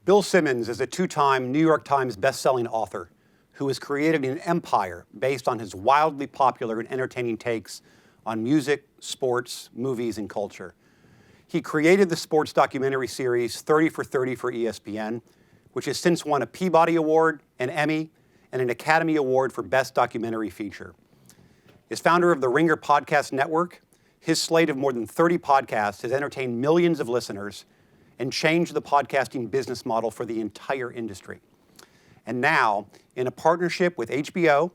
Bill Simmons is a two-time New York Times best-selling author who has created an empire based on his wildly popular and entertaining takes on music, sports, movies, and culture. He created the sports documentary series 30 for 30 for ESPN, which has since won a Peabody Award, an Emmy, and an Academy Award for Best Documentary Feature. As founder of the Ringer Podcast Network, his slate of more than 30 podcasts has entertained millions of listeners and changed the podcasting business model for the entire industry. And now, in a partnership with HBO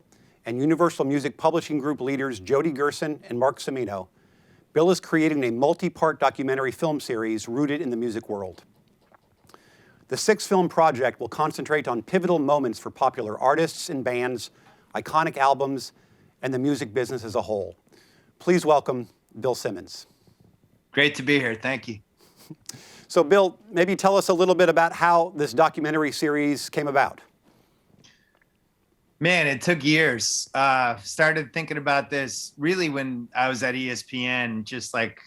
and Universal Music Publishing Group leaders Jody Gerson and Mark Cimino, Bill is creating a multi-part documentary film series rooted in the music world. The six-film project will concentrate on pivotal moments for popular artists and bands, iconic albums, and the music business as a whole. Please welcome Bill Simmons. Great to be here. Thank you. So, Bill, maybe tell us a little bit about how this documentary series came about. Man, it took years. Started thinking about this really when I was at ESPN, just like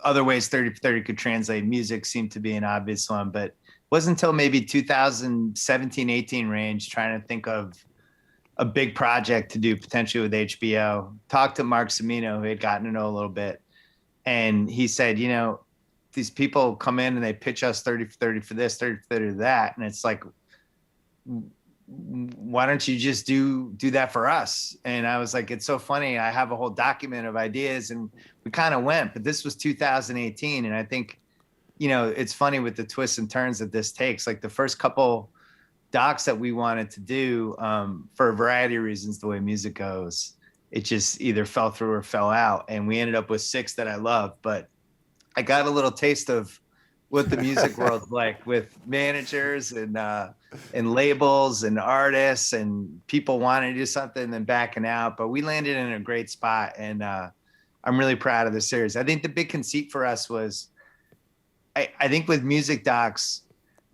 other ways 30 for 30 could translate. Music seemed to be an obvious one, but it wasn't until maybe 2017, 18 range, trying to think of a big project to do potentially with HBO. Talked to Mark Cimino, who had gotten to know a little bit. And he said, you know, these people come in and they pitch us 30 for 30 for this, 30 for 30 for that. And it's like, why don't you just do that for us? And I was like, it's so funny. I have a whole document of ideas, and we kind of went, but this was 2018. And I think, you know, it's funny with the twists and turns that this takes. Like the first couple docs that we wanted to do, for a variety of reasons, the way music goes, it just either fell through or fell out. And we ended up with 6 that I love, but I got a little taste of what the music world's like, with managers and labels and artists and people wanting to do something and then backing out. But we landed in a great spot, and I'm really proud of the series. I think the big conceit for us was, I think with music docs,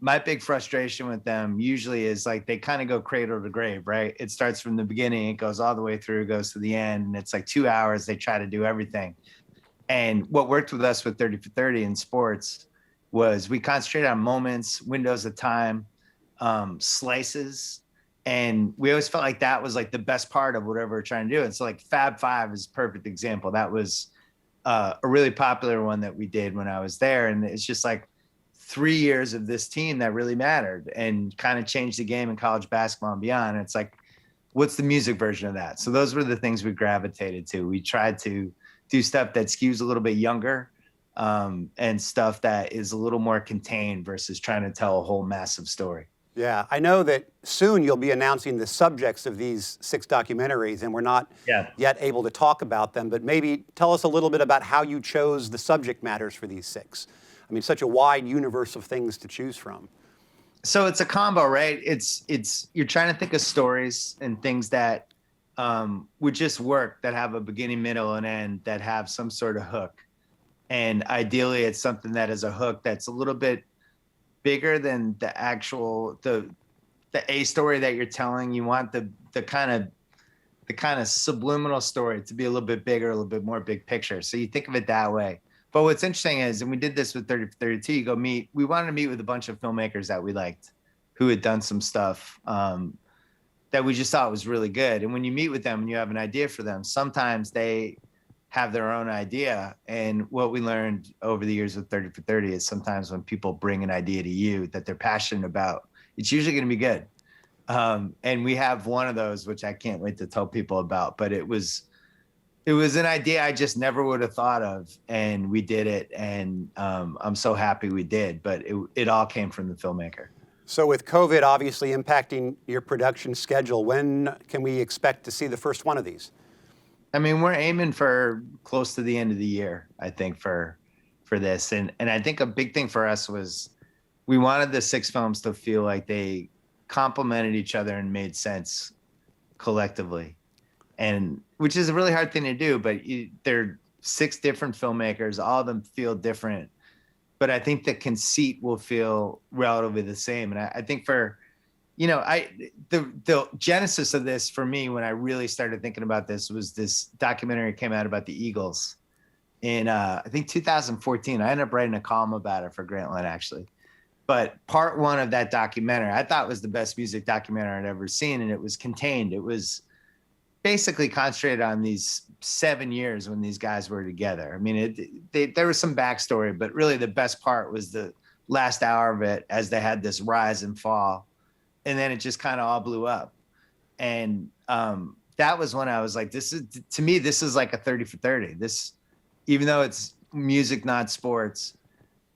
my big frustration with them usually is like they kind of go cradle to grave, right? It starts from the beginning, it goes all the way through, goes to the end, and it's like 2 hours. They try to do everything. And what worked with us with 30 for 30 in sports was we concentrated on moments, windows of time, slices. And we always felt like that was like the best part of whatever we're trying to do. And so like Fab Five is a perfect example. That was a really popular one that we did when I was there. And it's just like 3 years of this team that really mattered and kind of changed the game in college basketball and beyond. And it's like, what's the music version of that? So those were the things we gravitated to. We tried to do stuff that skews a little bit younger, and stuff that is a little more contained versus trying to tell a whole massive story. Yeah, I know that soon you'll be announcing the subjects of these 6 documentaries, and we're not yet able to talk about them, but maybe tell us a little bit about how you chose the subject matters for these 6. I mean, such a wide universe of things to choose from. So it's a combo, right? It's you're trying to think of stories and things that would just work, that have a beginning, middle, and end, that have some sort of hook. And ideally, it's something that is a hook that's a little bit bigger than the actual the A story that you're telling. You want the kind of subliminal story to be a little bit bigger, a little bit more big picture. So you think of it that way. But what's interesting is, and we did this with 30 for 32, you go meet. We wanted to meet with a bunch of filmmakers that we liked, who had done some stuff that we just thought was really good. And when you meet with them and you have an idea for them, sometimes they have their own idea. And what we learned over the years with 30 for 30 is sometimes when people bring an idea to you that they're passionate about, it's usually going to be good. And we have one of those, which I can't wait to tell people about, but it was an idea I just never would have thought of, and we did it. And I'm so happy we did, but it all came from the filmmaker. So with COVID obviously impacting your production schedule, when can we expect to see the first one of these? I mean, we're aiming for close to the end of the year, I think, for this. And I think a big thing for us was we wanted the 6 films to feel like they complemented each other and made sense collectively. And which is a really hard thing to do, but they're 6 different filmmakers, all of them feel different. But I think the conceit will feel relatively the same. And I think for, you know, the genesis of this for me, when I really started thinking about this, was this documentary came out about the Eagles in I think 2014. I ended up writing a column about it for Grantland, actually. But part one of that documentary, I thought was the best music documentary I'd ever seen. And it was contained. It was basically concentrated on these 7 years when these guys were together. I mean, there was some backstory, but really the best part was the last hour of it as they had this rise and fall. And then it just kind of all blew up. And that was when I was like, to me, this is like a 30 for 30. This, even though it's music, not sports,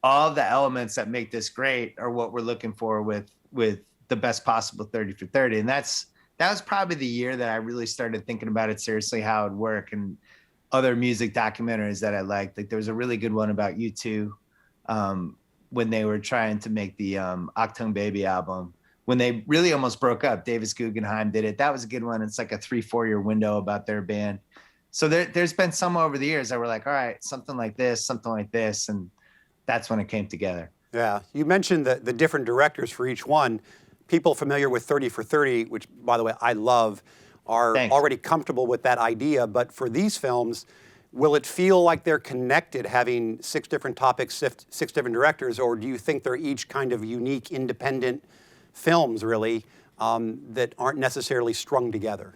all the elements that make this great are what we're looking for with the best possible 30 for 30. And that was probably the year that I really started thinking about it seriously, how it'd work, and other music documentaries that I liked. Like there was a really good one about U2 when they were trying to make the Achtung Baby album, when they really almost broke up. Davis Guggenheim did it. That was a good one. It's like a 3-4 year window about their band. So there's been some over the years that were like, all right, something like this. And that's when it came together. Yeah, you mentioned the different directors for each one. People familiar with 30 for 30, which, by the way, I love, are already comfortable with that idea. But for these films, will it feel like they're connected, having 6 different topics, 6 different directors, or do you think they're each kind of unique, independent films, really, that aren't necessarily strung together?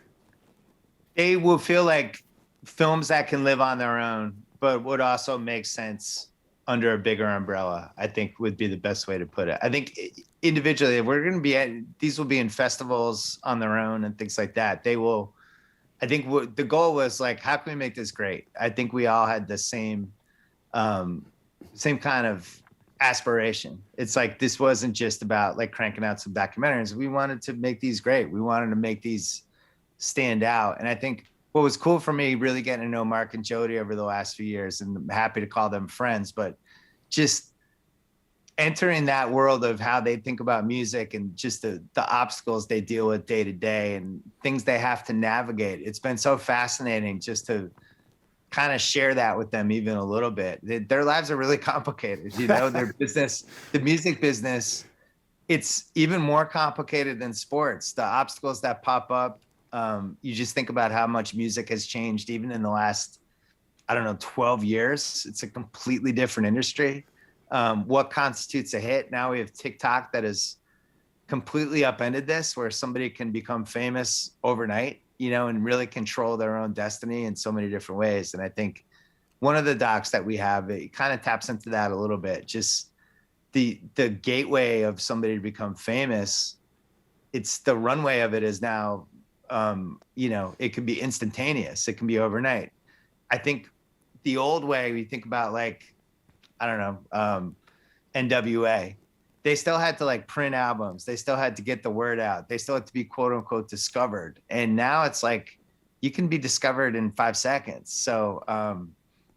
They will feel like films that can live on their own, but would also make sense under a bigger umbrella, I think would be the best way to put it. I think individually, we're going to be these will be in festivals on their own and things like that. They will, I think the goal was like, how can we make this great? I think we all had the same kind of aspiration. It's like, this wasn't just about like cranking out some documentaries. We wanted to make these great. We wanted to make these stand out. And I think what was cool for me, really getting to know Mark and Jody over the last few years, and I'm happy to call them friends, but just entering that world of how they think about music and just the obstacles they deal with day to day and things they have to navigate. It's been so fascinating just to kind of share that with them even a little bit. Their lives are really complicated, their business, the music business, it's even more complicated than sports. The obstacles that pop up, you just think about how much music has changed even in the last, 12 years. It's a completely different industry. What constitutes a hit? Now we have TikTok that has completely upended this, where somebody can become famous overnight, and really control their own destiny in so many different ways. And I think one of the docs that we have, it kind of taps into that a little bit. Just the gateway of somebody to become famous. It's the runway of it is now, it can be instantaneous. It can be overnight. I think the old way we think about, like, NWA, they still had to like print albums. They still had to get the word out. They still had to be quote unquote discovered. And now it's like, you can be discovered in 5 seconds. So,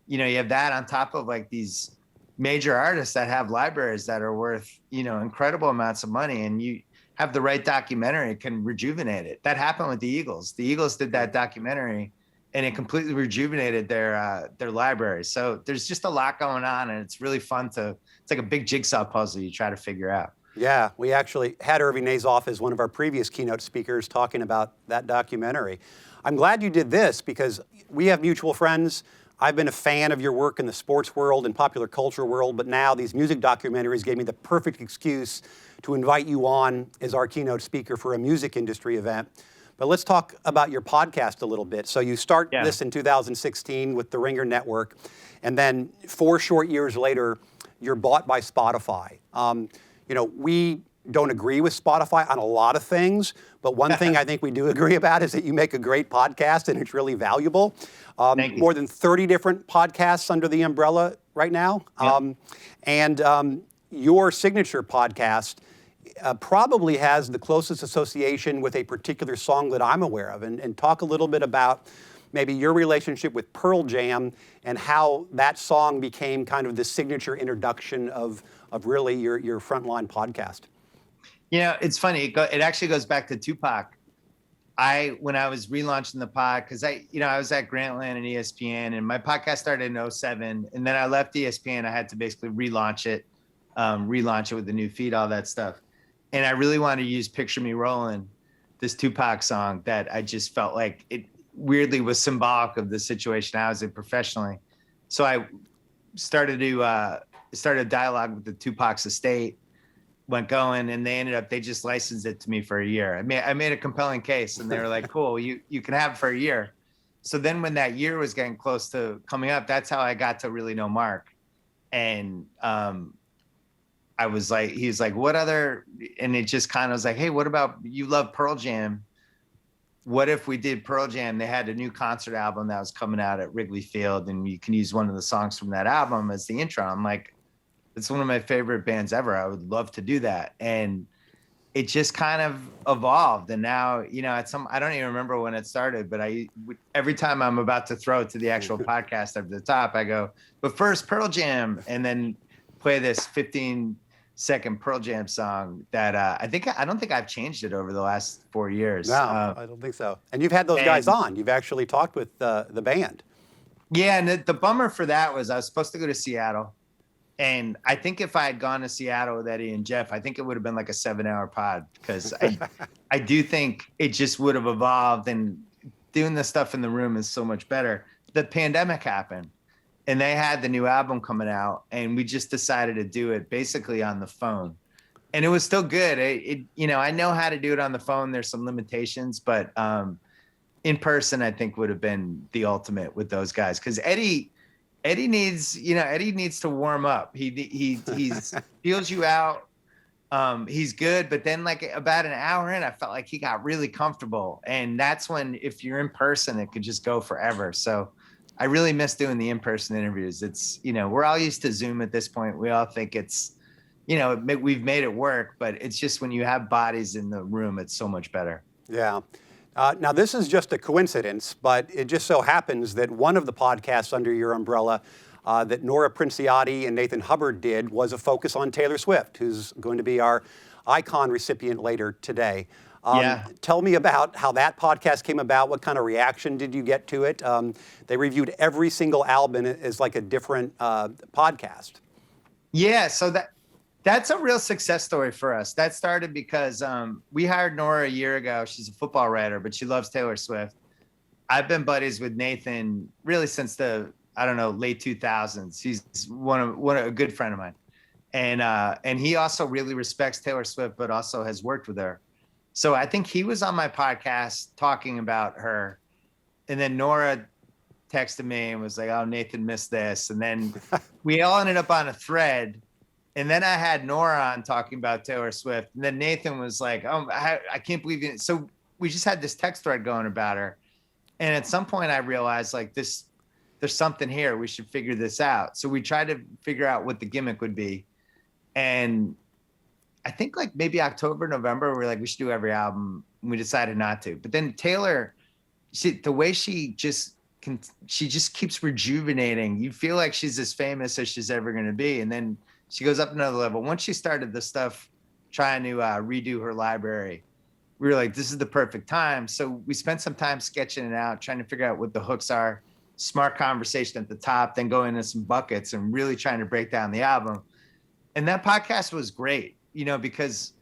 you have that on top of like these major artists that have libraries that are worth, incredible amounts of money, and you have the right documentary, it can rejuvenate it. That happened with the Eagles. The Eagles did that documentary and it completely rejuvenated their library. So there's just a lot going on, and it's really fun it's like a big jigsaw puzzle you try to figure out. Yeah, we actually had Irving Nazoff as one of our previous keynote speakers talking about that documentary. I'm glad you did this because we have mutual friends. I've been a fan of your work in the sports world and popular culture world, but now these music documentaries gave me the perfect excuse to invite you on as our keynote speaker for a music industry event. But let's talk about your podcast a little bit. So you start this in 2016 with the Ringer Network, and then 4 short years later, you're bought by Spotify. We don't agree with Spotify on a lot of things, but one thing I think we do agree about is that you make a great podcast and it's really valuable. Thank you. More than 30 different podcasts under the umbrella right now. And your signature podcast probably has the closest association with a particular song that I'm aware of. And talk a little bit about maybe your relationship with Pearl Jam and how that song became kind of the signature introduction of really your Frontline podcast. It's funny. It actually goes back to Tupac. When I was relaunching the pod, because I was at Grantland and ESPN, and my podcast started in 2007, and then I left ESPN. I had to basically relaunch it with the new feed, all that stuff. And I really wanted to use "Picture Me Rolling," this Tupac song that I just felt like it weirdly was symbolic of the situation I was in professionally. So I started a dialogue with the Tupac's estate, went going, and they just licensed it to me for a year. I made a compelling case, and they were like, cool, you can have it for a year. So then when that year was getting close to coming up, that's how I got to really know Mark. And I was like, he was like, what other, and it just kind of was like, hey, what about, you love Pearl Jam? What if we did Pearl Jam? They had a new concert album that was coming out at Wrigley Field, and you can use one of the songs from that album as the intro. I'm like, it's one of my favorite bands ever. I would love to do that. And it just kind of evolved. And now, you know, I don't even remember when it started, but every time I'm about to throw it to the actual podcast at the top, I go, but first Pearl Jam, and then play this 15-second Pearl Jam song that I don't think I've changed it over the last 4 years. No, I don't think so. And you've had those guys on. You've actually talked with the band. Yeah, and the bummer for that was I was supposed to go to Seattle. And I think if I had gone to Seattle with Eddie and Jeff, I think it would have been like a 7-hour pod, because I do think it just would have evolved, and doing the stuff in the room is so much better. The pandemic happened, and they had the new album coming out, and we just decided to do it basically on the phone. And it was still good. You know, I know how to do it on the phone. There's some limitations, but in person, I think would have been the ultimate with those guys, because Eddie needs to warm up. He feels you out. He's good, but then like about an hour in, I felt like he got really comfortable. And that's when, if you're in person, it could just go forever. So I really miss doing the in-person interviews. It's, you know, we're all used to Zoom at this point. We all think it's, you know, we've made it work, but it's just when you have bodies in the room, it's so much better. Yeah. Now, this is just a coincidence, but it just so happens that one of the podcasts under your umbrella that Nora Princiotti and Nathan Hubbard did was a focus on Taylor Swift, who's going to be our icon recipient later today. Tell me about how that podcast came about. What kind of reaction did you get to it? They reviewed every single album as like a different podcast. Yeah, so that's a real success story for us. That started because we hired Nora a year ago. She's a football writer, but she loves Taylor Swift. I've been buddies with Nathan really since the, I don't know, late 2000s. He's a good friend of mine. And he also really respects Taylor Swift, but also has worked with her. So I think he was on my podcast talking about her. And then Nora texted me and was like, oh, Nathan missed this. And then we all ended up on a thread. And then I had Nora on talking about Taylor Swift. And then Nathan was like, oh, I can't believe it. So we just had this text thread going about her. And at some point I realized like there's something here. We should figure this out. So we tried to figure out what the gimmick would be. And I think like maybe October, November, we're like, we should do every album. And we decided not to. But then Taylor, the way she just keeps rejuvenating. You feel like she's as famous as she's ever going to be. And then she goes up another level. Once she started the stuff, trying to redo her library, we were like, this is the perfect time. So we spent some time sketching it out, trying to figure out what the hooks are, smart conversation at the top, then go into some buckets and really trying to break down the album. And that podcast was great, you know, because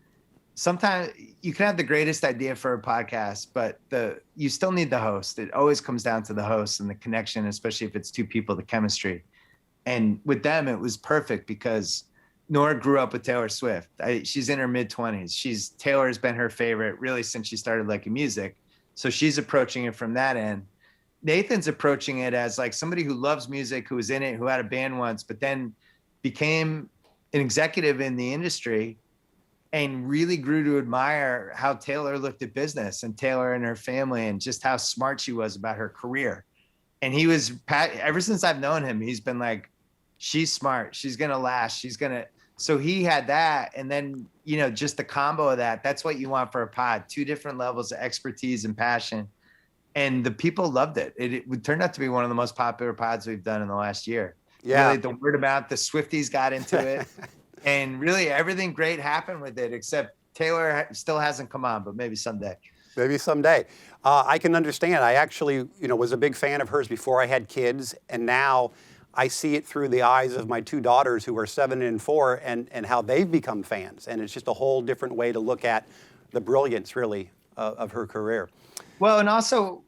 sometimes you can have the greatest idea for a podcast, but you still need the host. It always comes down to the host and the connection, especially if it's two people, the chemistry. And with them, it was perfect because Nora grew up with Taylor Swift. She's in her mid-20s. Taylor's been her favorite really since she started liking music. So she's approaching it from that end. Nathan's approaching it as like somebody who loves music, who was in it, who had a band once, but then became an executive in the industry and really grew to admire how Taylor looked at business and Taylor and her family and just how smart she was about her career. And he was, ever since I've known him, he's been like, she's smart. She's going to last. So he had that. And then, you know, just the combo of that, that's what you want for a pod, two different levels of expertise and passion. And the people loved it. It turned out to be one of the most popular pods we've done in the last year. Yeah. Really, the word about the Swifties got into it. And really everything great happened with it, except Taylor still hasn't come on, but maybe someday. Maybe someday. I can understand. I actually, was a big fan of hers before I had kids, and now I see it through the eyes of my two daughters who are 7 and 4, and how they've become fans. And it's just a whole different way to look at the brilliance, really, of her career. Well, and also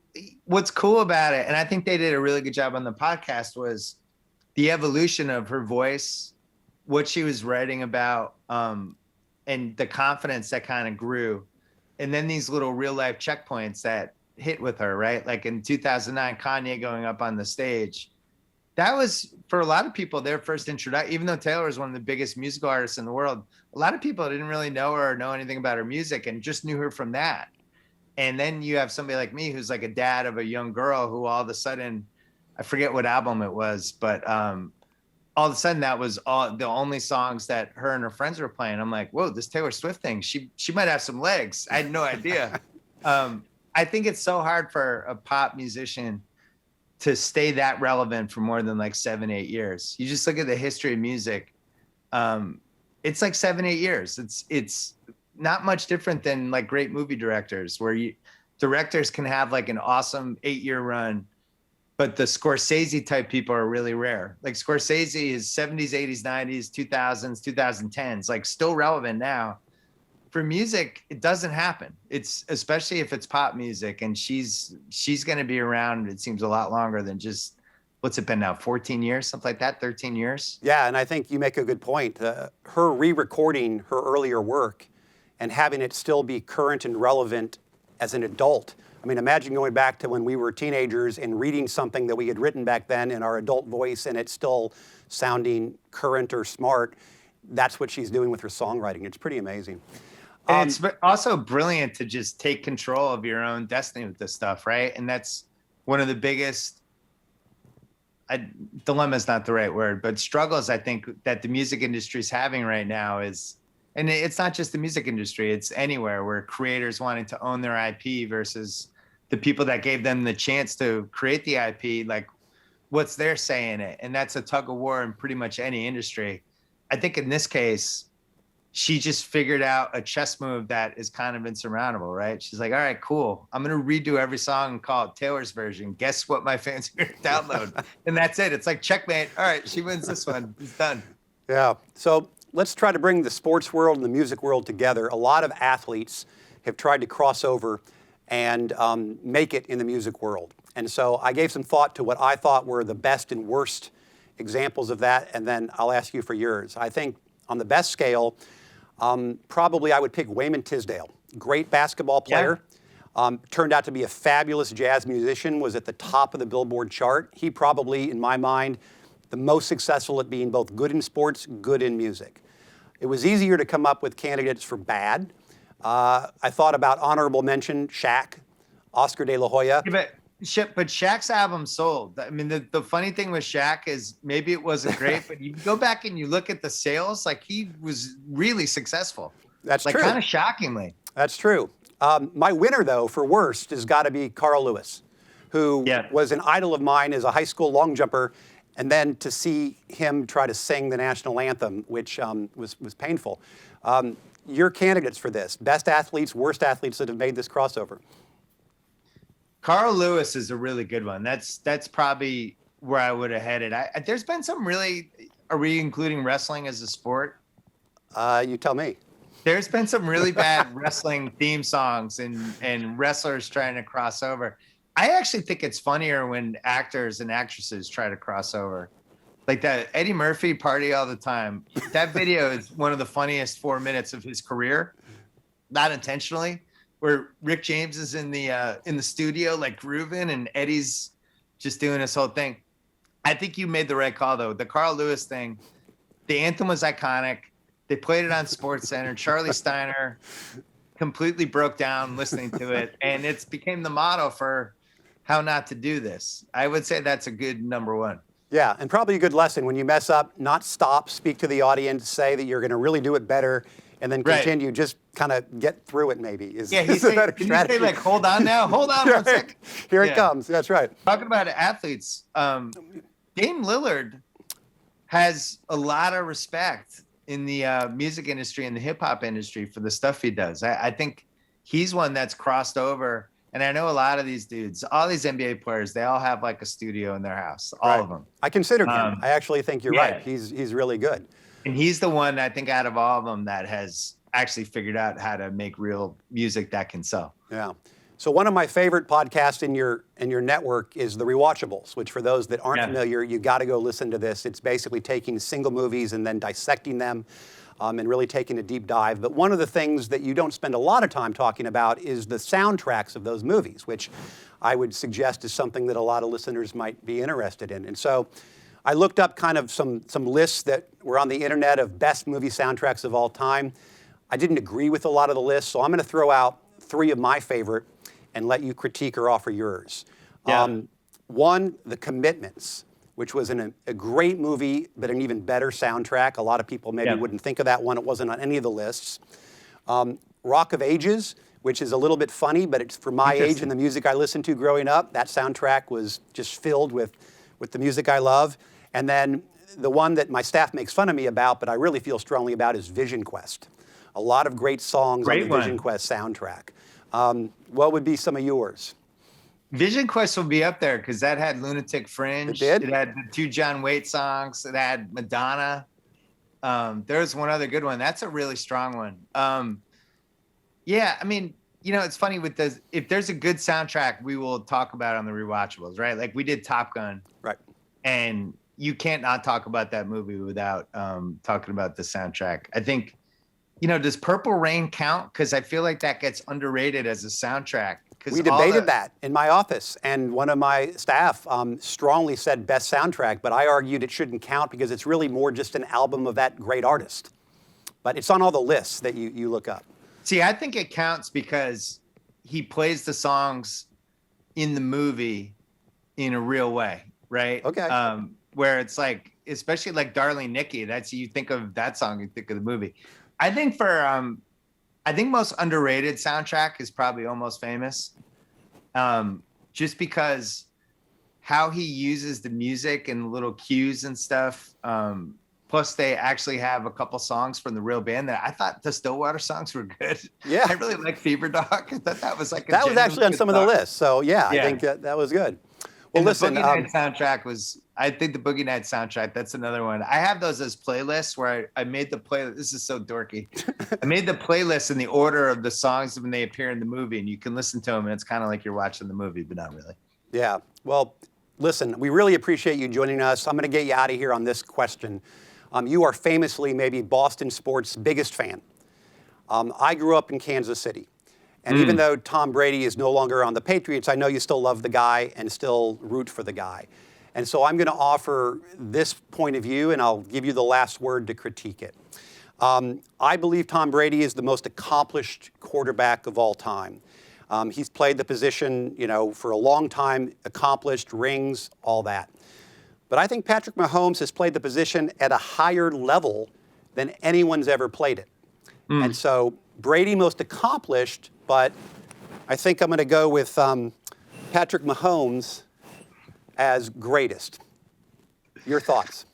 what's cool about it, and I think they did a really good job on the podcast, was the evolution of her voice, what she was writing about, and the confidence that kind of grew. And then these little real life checkpoints that hit with her, right? Like in 2009, Kanye going up on the stage. That was, for a lot of people, their first introduction. Even though Taylor is one of the biggest musical artists in the world, a lot of people didn't really know her or know anything about her music and just knew her from that. And then you have somebody like me who's like a dad of a young girl who all of a sudden, I forget what album it was, but all of a sudden that was all the only songs that her and her friends were playing. I'm like, whoa, this Taylor Swift thing, she might have some legs. I had no idea. I think it's so hard for a pop musician to stay that relevant for more than like 7-8 years. You just look at the history of music. It's like 7-8 years. It's not much different than like great movie directors, where directors can have like an awesome 8-year run, but the Scorsese type people are really rare. Like Scorsese is 70s, 80s, 90s, 2000s, 2010s, like still relevant now. For music, it doesn't happen. It's especially if it's pop music, and she's going to be around. It seems a lot longer than just, what's it been now? 14 years, something like that, 13 years. Yeah, and I think you make a good point. Her re-recording her earlier work and having it still be current and relevant as an adult. I mean, imagine going back to when we were teenagers and reading something that we had written back then in our adult voice and it's still sounding current or smart. That's what she's doing with her songwriting. It's pretty amazing. And it's also brilliant to just take control of your own destiny with this stuff, right? And that's one of the biggest, dilemma is not the right word, but struggles I think that the music industry is having right now is, and it's not just the music industry, it's anywhere, where creators wanting to own their IP versus the people that gave them the chance to create the IP, like what's their say in it? And that's a tug of war in pretty much any industry. I think in this case, she just figured out a chess move that is kind of insurmountable, right? She's like, all right, cool. I'm going to redo every song and call it Taylor's version. Guess what my fans are going to download? And that's it. It's like checkmate. All right, she wins this one. It's done. Yeah. So let's try to bring the sports world and the music world together. A lot of athletes have tried to cross over and make it in the music world. And so I gave some thought to what I thought were the best and worst examples of that, and then I'll ask you for yours. I think on the best scale, probably I would pick Wayman Tisdale, great basketball player. Yeah. Turned out to be a fabulous jazz musician, was at the top of the Billboard chart. He probably, in my mind, the most successful at being both good in sports, good in music. It was easier to come up with candidates for bad. I thought about honorable mention, Shaq, Oscar de la Hoya. Yeah, but Shaq's album sold. I mean, the funny thing with Shaq is maybe it wasn't great, but you go back and you look at the sales, like he was really successful. That's true. Like kind of shockingly. That's true. My winner, though, for worst, has got to be Carl Lewis, who was an idol of mine as a high school long jumper, and then to see him try to sing the national anthem, which was painful. Your candidates for this, best athletes, worst athletes that have made this crossover. Carl Lewis is a really good one. That's probably where I would have headed. There's been some really, are we including wrestling as a sport? You tell me. There's been some really bad wrestling theme songs and wrestlers trying to cross over. I actually think it's funnier when actors and actresses try to cross over. Like that Eddie Murphy Party All the Time. That video is one of the funniest 4 minutes of his career, not intentionally, where Rick James is in the studio like grooving and Eddie's just doing his whole thing. I think you made the right call though. The Carl Lewis thing, the anthem was iconic. They played it on SportsCenter. Charlie Steiner completely broke down listening to it, and it's became the motto for how not to do this. I would say that's a good number one. Yeah, and probably a good lesson when you mess up, not stop, speak to the audience, say that you're going to really do it better, and then continue. Right. Just kind of get through it. Maybe is a better strategy. Can you say like, hold on now, hold on 1 second. Here it comes. That's right. Talking about athletes, Dame Lillard has a lot of respect in the music industry and the hip hop industry for the stuff he does. I think he's one that's crossed over. And I know a lot of these dudes, all these NBA players, they all have like a studio in their house, all of them. I considered him. I actually think you're right. He's really good. And he's the one, I think, out of all of them that has actually figured out how to make real music that can sell. Yeah. So one of my favorite podcasts in your network is The Rewatchables, which for those that aren't familiar, you got to go listen to this. It's basically taking single movies and then dissecting them. and really taking a deep dive. But one of the things that you don't spend a lot of time talking about is the soundtracks of those movies, which I would suggest is something that a lot of listeners might be interested in. And so I looked up kind of some lists that were on the internet of best movie soundtracks of all time. I didn't agree with a lot of the lists, so I'm going to throw out 3 of my favorite and let you critique or offer yours. Yeah. One, The Commitments, which was a great movie, but an even better soundtrack. A lot of people maybe wouldn't think of that one. It wasn't on any of the lists. Rock of Ages, which is a little bit funny, but it's for my age and the music I listened to growing up. That soundtrack was just filled with the music I love. And then the one that my staff makes fun of me about, but I really feel strongly about, is Vision Quest. A lot of great songs on the Vision Quest soundtrack. What would be some of yours? Vision Quest will be up there because that had Lunatic Fringe. It did? It had the 2 John Waite songs. It had Madonna. There's one other good one. That's a really strong one. Yeah, I mean, you know, it's funny with this. If there's a good soundtrack, we will talk about it on the rewatchables, right? Like we did Top Gun. Right. And you can't not talk about that movie without talking about the soundtrack. I think, you know, does Purple Rain count? Because I feel like that gets underrated as a soundtrack. We debated that in my office, and one of my staff strongly said best soundtrack, but I argued it shouldn't count because it's really more just an album of that great artist. But it's on all the lists that you look up. See, I think it counts because he plays the songs in the movie in a real way, right? Okay. Where it's like, especially like Darling Nikki, that's, you think of that song, you think of the movie. I think I think most underrated soundtrack is probably Almost Famous. Just because how he uses the music and little cues and stuff. Plus they actually have a couple songs from the real band that I thought the Stillwater songs were good. Yeah. I really like Fever Dog. I thought that was like that was actually on some of the lists. So yeah, I Yeah. think that was good. Well, And listen, the Boogie Nights soundtrack was, I think the Boogie Nights soundtrack, that's another one. I have those as playlists where I made the playlist. This is so dorky. I made the playlist in the order of the songs when they appear in the movie, and you can listen to them, and it's kind of like you're watching the movie, but not really. Yeah. Well, listen, we really appreciate you joining us. I'm going to get you out of here on this question. You are famously maybe Boston sports' biggest fan. I grew up in Kansas City. And even though Tom Brady is no longer on the Patriots, I know you still love the guy and still root for the guy. And so I'm going to offer this point of view, and I'll give you the last word to critique it. I believe Tom Brady is the most accomplished quarterback of all time. He's played the position, you know, for a long time, accomplished, rings, all that. But I think Patrick Mahomes has played the position at a higher level than anyone's ever played it. And so Brady most accomplished, but I think I'm going to go with Patrick Mahomes as greatest. Your thoughts?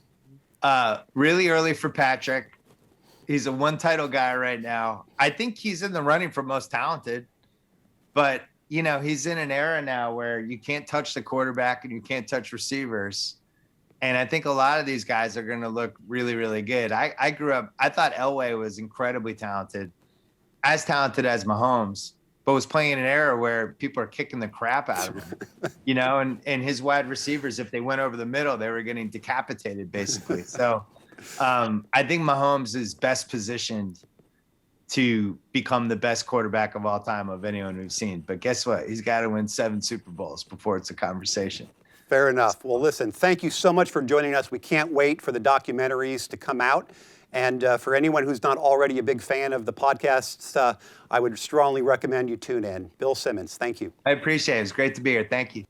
Really early for Patrick. He's a one-title guy right now. I think he's in the running for most talented, but you know, he's in an era now where you can't touch the quarterback and you can't touch receivers. And I think a lot of these guys are going to look really, really good. I grew up, I thought Elway was incredibly talented as Mahomes, but was playing in an era where people are kicking the crap out of him, you know, and his wide receivers, if they went over the middle, they were getting decapitated basically. So I think Mahomes is best positioned to become the best quarterback of all time of anyone we've seen. But guess what? He's got to win 7 Super Bowls before it's a conversation. Fair enough. Well, listen, thank you so much for joining us. We can't wait for the documentaries to come out. And for anyone who's not already a big fan of the podcasts, I would strongly recommend you tune in. Bill Simmons, thank you. I appreciate it. It's great to be here. Thank you.